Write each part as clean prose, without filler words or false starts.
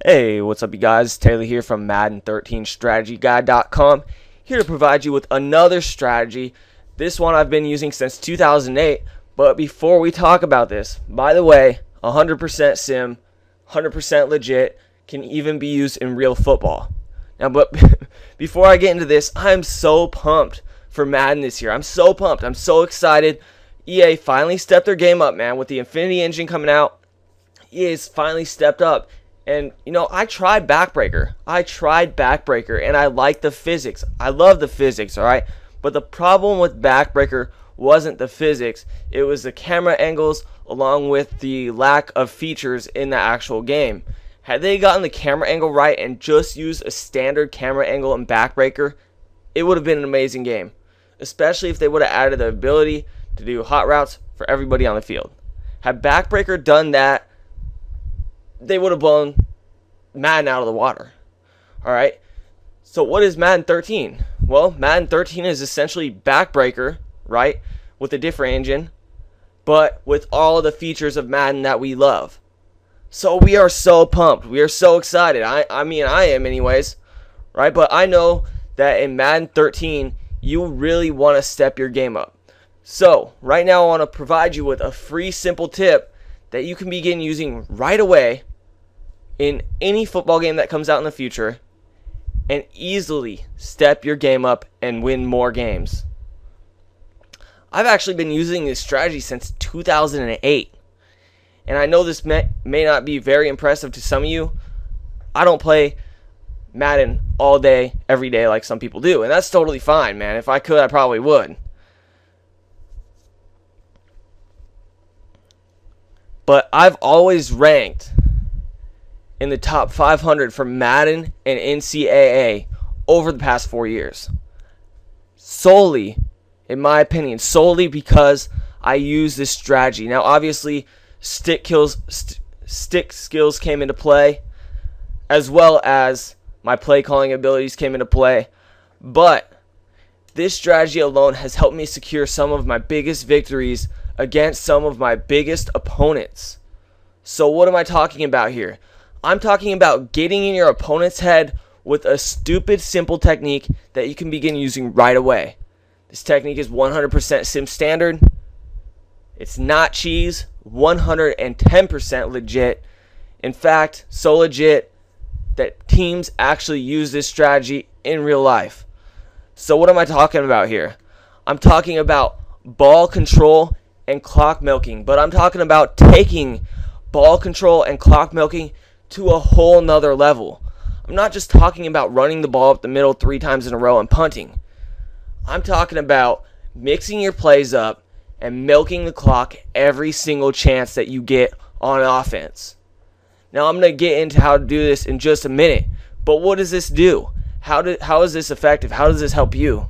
Hey, what's up you guys? Taylor here from Madden 13 StrategyGuide.com, here to provide you with another strategy. This one I've been using since 2008, but before we talk about this, by the way, 100% sim, 100% legit, can even be used in real football. Now, but before I get into this, I'm so pumped for Madden this year. I'm so pumped. I'm so excited. EA finally stepped their game up, man, with the Infinity Engine coming out. EA's finally stepped up. And, you know, I tried Backbreaker, and I like the physics. I love the physics, alright? But the problem with Backbreaker wasn't the physics. It was the camera angles along with the lack of features in the actual game. Had they gotten the camera angle right and just used a standard camera angle in Backbreaker, it would have been an amazing game. Especially if they would have added the ability to do hot routes for everybody on the field. Had Backbreaker done that, they would have blown Madden out of the water. Alright, so what is Madden 13? Well, Madden 13 is essentially Backbreaker, right, with a different engine, but with all the features of Madden that we love. So we are so pumped. We are so excited. I mean, I am anyways, right? But I know that in Madden 13, you really want to step your game up. So right now I want to provide you with a free, simple tip that you can begin using right away in any football game that comes out in the future and easily step your game up and win more games. I've actually been using this strategy since 2008, and I know this may not be very impressive to some of you. I don't play Madden all day, every day like some people do, and that's totally fine, man. If I could, I probably would. But I've always ranked in the top 500 for Madden and NCAA over the past 4 years. Solely, in my opinion, solely because I use this strategy. Now, obviously, stick skills came into play, as well as my play calling abilities came into play. But this strategy alone has helped me secure some of my biggest victories against some of my biggest opponents. So what am I talking about here? I'm talking about getting in your opponent's head with a stupid simple technique that you can begin using right away. This technique is 100% sim standard. It's not cheese, 110% legit. In fact, so legit that teams actually use this strategy in real life. So what am I talking about here? I'm talking about ball control and clock milking, but I'm talking about taking ball control and clock milking to a whole nother level. I'm not just talking about running the ball up the middle 3 times in a row and punting. I'm talking about mixing your plays up and milking the clock every single chance that you get on offense. Now I'm going to get into how to do this in just a minute, but what does this do? How is this effective? How does this help you?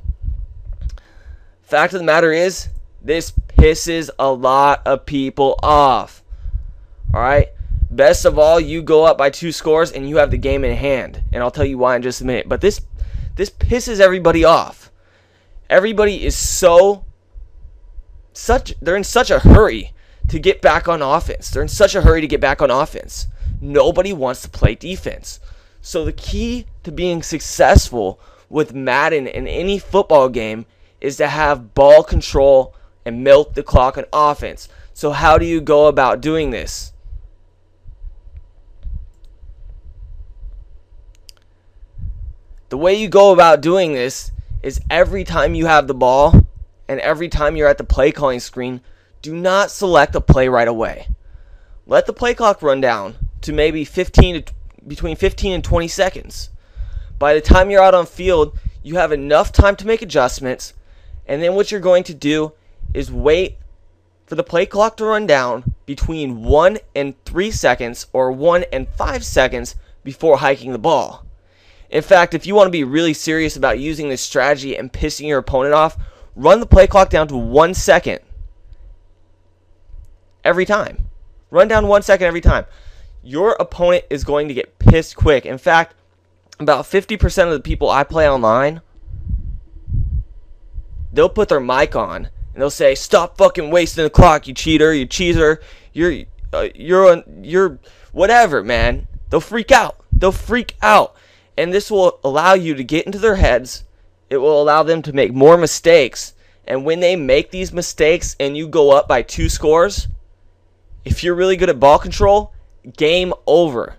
Fact of the matter is, this pisses a lot of people off. Alright? Best of all, you go up by 2 scores and you have the game in hand. And I'll tell you why in just a minute. But this pisses everybody off. Everybody is they're in such a hurry to get back on offense. They're in such a hurry to get back on offense. Nobody wants to play defense. So the key to being successful with Madden in any football game is to have ball control and milk the clock on offense. So how do you go about doing this? The way you go about doing this is every time you have the ball and every time you're at the play calling screen, do not select a play right away. Let the play clock run down to maybe between 15 and 20 seconds. By the time you're out on field, you have enough time to make adjustments, and then what you're going to do is wait for the play clock to run down between 1 and 3 seconds or 1 and 5 seconds before hiking the ball. In fact, if you want to be really serious about using this strategy and pissing your opponent off, run the play clock down to 1 second every time. Run down 1 second every time. Your opponent is going to get pissed quick. In fact, about 50% of the people I play online, they'll put their mic on and they'll say, "Stop fucking wasting the clock, you cheater, you cheeser, you're whatever, man." They'll freak out. they'll freak out. And this will allow you to get into their heads. It will allow them to make more mistakes. And when they make these mistakes and you go up by 2 scores, if you're really good at ball control, game over.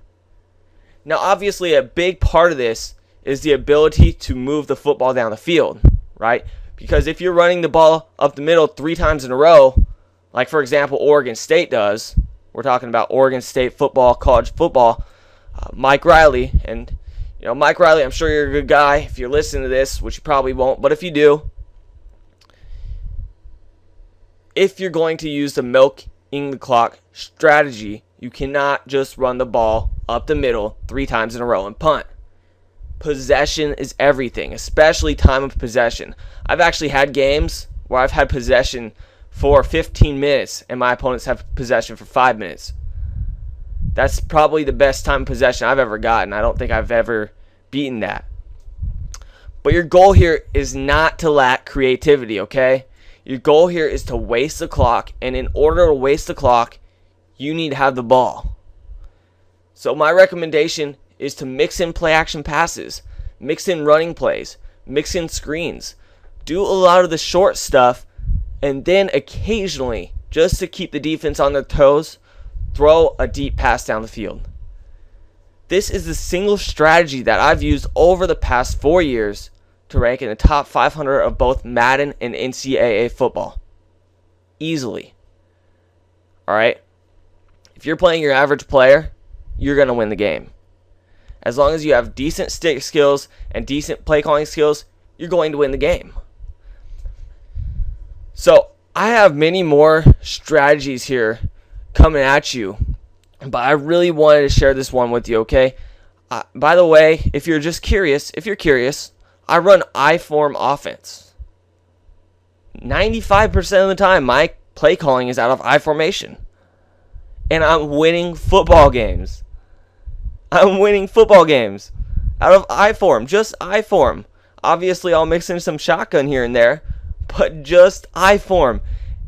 Now, obviously, a big part of this is the ability to move the football down the field, right? Because if you're running the ball up the middle 3 times in a row, like, for example, Oregon State does, we're talking about Oregon State football, college football, Mike Riley. And, Mike Riley, I'm sure you're a good guy if you're listening to this, which you probably won't. But if you do, if you're going to use the milking the clock strategy, you cannot just run the ball up the middle 3 times in a row and punt. Possession is everything, especially time of possession. I've actually had games where I've had possession for 15 minutes and my opponents have possession for 5 minutes. That's probably the best time of possession I've ever gotten. I don't think I've ever beaten that. But your goal here is not to lack creativity, okay? Your goal here is to waste the clock, and in order to waste the clock, you need to have the ball. So my recommendation is to mix in play action passes, mix in running plays, mix in screens, do a lot of the short stuff, and then occasionally, just to keep the defense on their toes, throw a deep pass down the field. This is the single strategy that I've used over the past 4 years to rank in the top 500 of both Madden and NCAA football. Easily. Alright? If you're playing your average player, you're going to win the game. As long as you have decent stick skills and decent play calling skills, you're going to win the game. So, I have many more strategies here coming at you, but I really wanted to share this one with you, okay? By the way, if you're curious, I run I-form offense. 95% of the time, my play calling is out of I formation. And I'm winning football games. I'm winning football games out of I-form, just I-form. Obviously, I'll mix in some shotgun here and there, but just I-form.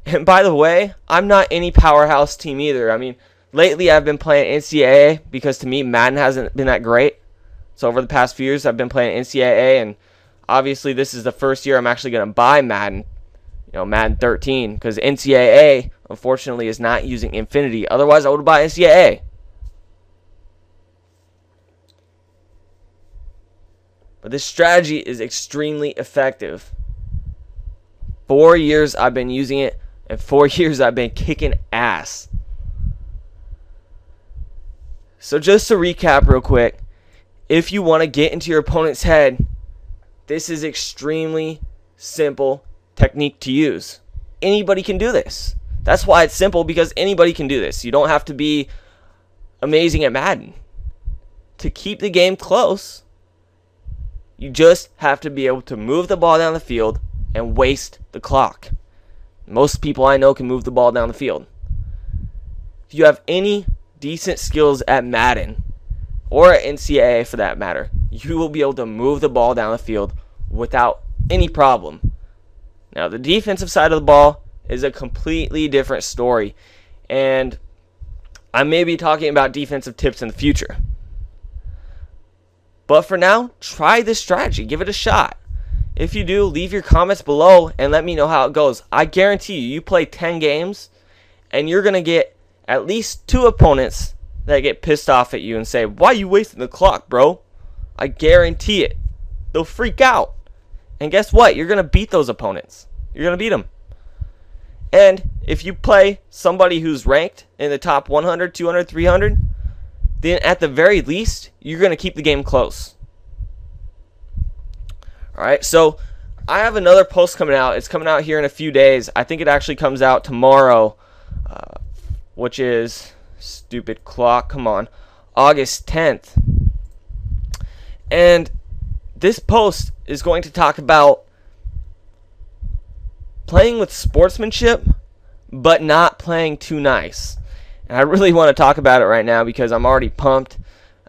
And by the way, I'm not any powerhouse team either. I mean, lately I've been playing NCAA because to me, Madden hasn't been that great. So over the past few years, I've been playing NCAA, and obviously this is the first year I'm actually going to buy Madden, Madden 13, because NCAA, unfortunately, is not using Infinity. Otherwise, I would buy NCAA. But this strategy is extremely effective. 4 years I've been using it, and 4 years I've been kicking ass. So just to recap real quick, if you want to get into your opponent's head, this is extremely simple technique to use. Anybody can do this. That's why it's simple, because anybody can do this. You don't have to be amazing at Madden. To keep the game close, you just have to be able to move the ball down the field and waste the clock. Most people I know can move the ball down the field. If you have any decent skills at Madden, or at NCAA for that matter, you will be able to move the ball down the field without any problem. Now, the defensive side of the ball is a completely different story, and I may be talking about defensive tips in the future. But for now, try this strategy. Give it a shot. If you do, leave your comments below and let me know how it goes. I guarantee you play 10 games, and you're going to get at least 2 opponents that get pissed off at you and say, "Why are you wasting the clock, bro?" I guarantee it. They'll freak out. And guess what? You're going to beat those opponents. You're going to beat them. And if you play somebody who's ranked in the top 100, 200, 300, then at the very least, you're going to keep the game close. Alright, so I have another post coming out. It's coming out here in a few days. I think it actually comes out tomorrow, which is, stupid clock, come on, August 10th. And this post is going to talk about playing with sportsmanship, but not playing too nice. And I really want to talk about it right now because I'm already pumped.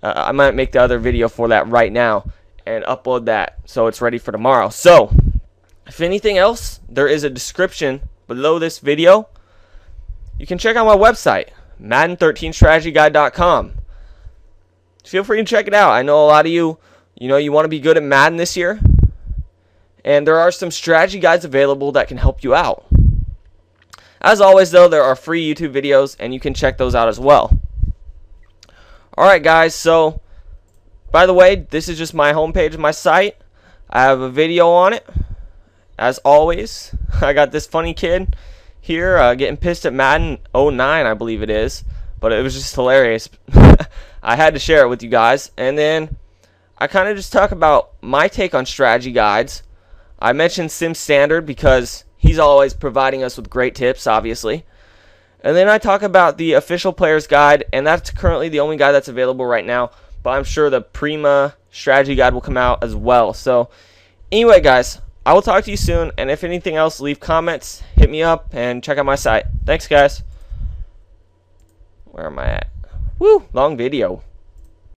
I might make the other video for that right now and upload that so it's ready for tomorrow. So, if anything else, there is a description below this video. You can check out my website, Madden13strategyguide.com. feel free to check it out. I know a lot of you, you want to be good at Madden this year, and there are some strategy guides available that can help you out. As always, though, there are free YouTube videos, and you can check those out as well. Alright, guys, so, by the way, this is just my homepage of my site. I have a video on it, as always. I got this funny kid here getting pissed at Madden 09, I believe it is, but it was just hilarious. I had to share it with you guys. And then I kind of just talk about my take on strategy guides. I mentioned Sim Standard because he's always providing us with great tips, obviously. And then I talk about the official player's guide, and that's currently the only guide that's available right now, but I'm sure the Prima strategy guide will come out as well. So anyway, guys, I will talk to you soon, and if anything else, leave comments, hit me up, and check out my site. Thanks, guys. Where am I at? Woo, long video.